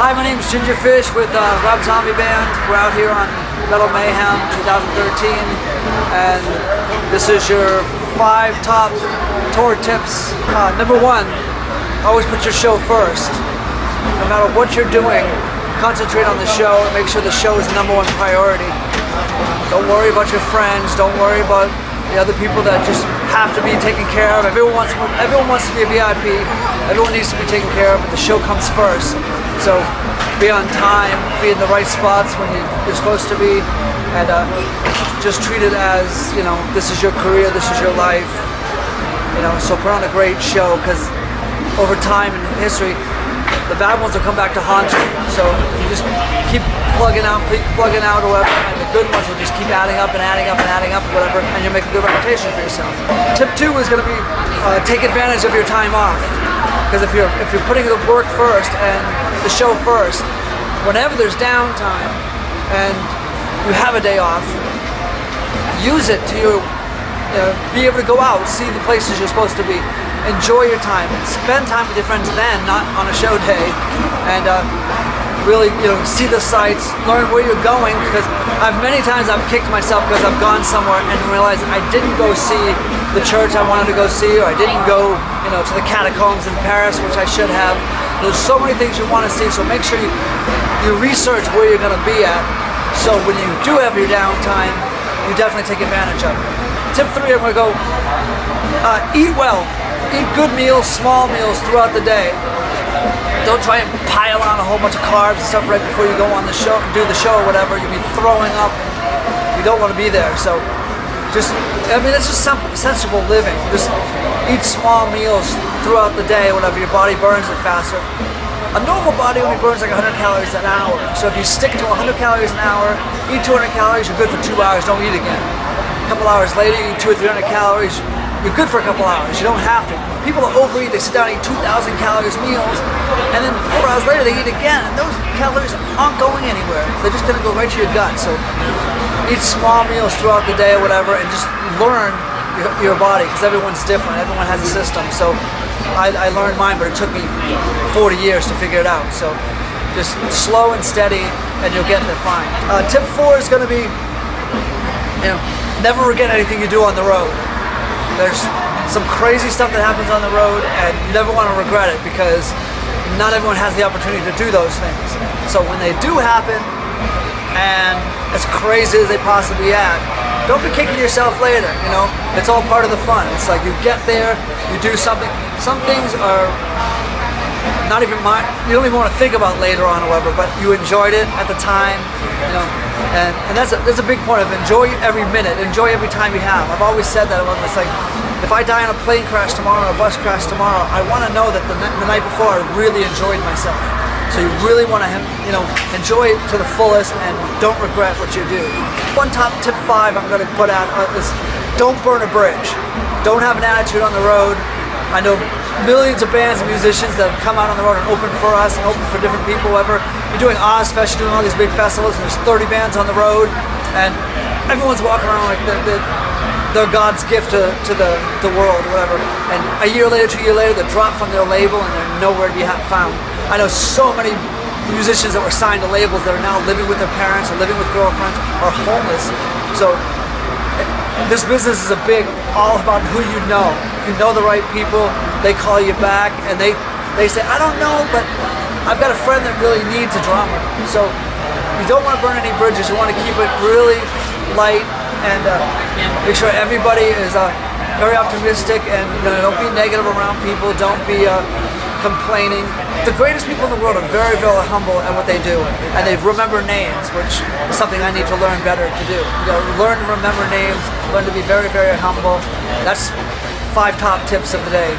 Hi, my name's Gingerfish with Rob Zombie Band. We're out here on Metal Mayhem 2013, and this is your 5 top tour tips. Number 1, always put your show first. No matter what you're doing, concentrate on the show and make sure the show is the number 1 priority. Don't worry about your friends, don't worry about the other people that just have to be taken care of. Everyone wants to be a VIP, everyone needs to be taken care of, but the show comes first. So be on time, be in the right spots when you're supposed to be, and just treat it as, you know, this is your career, this is your life. You know, so put on a great show, because over time in history, the bad ones will come back to haunt you. So you just keep plugging out or whatever, and the good ones will just keep adding up and adding up and adding up or whatever, and you'll make a good reputation for yourself. Tip 2 is going to be take advantage of your time off, because if you're putting the work first and the show first, whenever there's downtime and you have a day off, use it to be able to go out, see the places you're supposed to be, enjoy your time, spend time with your friends then, not on a show day, and really, see the sights, learn where you're going, because many times I've kicked myself because I've gone somewhere and realized I didn't go see the church I wanted to go see, or I didn't go, to the catacombs in Paris, which I should have. There's so many things you want to see, so make sure you research where you're going to be at, so when you do have your downtime, you definitely take advantage of it. Tip 3, I'm going to go, eat well. Eat good meals, small meals throughout the day. Don't try and pile on a whole bunch of carbs and stuff right before you go on the show, do the show or whatever. You'll be throwing up. You don't want to be there. So it's just some sensible living. Just eat small meals throughout the day, whatever. Your body burns it faster. A normal body only burns like 100 calories an hour. So if you stick to 100 calories an hour, eat 200 calories, you're good for 2 hours, don't eat again. A couple hours later, you eat 200 or 300 calories, you're good for a couple hours. You don't have to. People that overeat, they sit down and eat 2,000 calories meals, and then 4 hours later they eat again, and those calories aren't going anywhere. They're just going to go right to your gut. So eat small meals throughout the day or whatever, and just learn your body, because everyone's different. Everyone has a system. So I learned mine, but it took me 40 years to figure it out. So just slow and steady, and you'll get there fine. Tip 4 is going to be, never regret anything you do on the road. There's some crazy stuff that happens on the road, and you never want to regret it, because not everyone has the opportunity to do those things. So when they do happen, and as crazy as they possibly act, don't be kicking yourself later. It's all part of the fun. It's like you get there, you do something. Some things are not even you don't even want to think about later on or whatever, but you enjoyed it at the time, and that's a big point of enjoy every minute, enjoy every time you have. I've always said that. It's like, if I die in a plane crash tomorrow or a bus crash tomorrow, I want to know that the night before I really enjoyed myself. So you really want to, enjoy it to the fullest and don't regret what you do. One top tip 5 I'm going to put out is don't burn a bridge. Don't have an attitude on the road. I know millions of bands and musicians that have come out on the road and opened for us and opened for different people, whatever. You're doing Ozfest, you're doing all these big festivals, and there's 30 bands on the road, and everyone's walking around like they're God's gift to the world, whatever. And a year later, 2 years later, they're dropped from their label and they're nowhere to be found. I know so many musicians that were signed to labels that are now living with their parents or living with girlfriends or homeless. So this business is all about who you know. If you know the right people, they call you back and they say, I don't know, but I've got a friend that really needs a drummer. So you don't want to burn any bridges. You want to keep it really light and make sure everybody is very optimistic, and don't be negative around people. Don't be complaining. The greatest people in the world are very, very humble at what they do, and they remember names, which is something I need to learn better to do. Learn to remember names, learn to be very, very humble. That's 5 top tips of the day.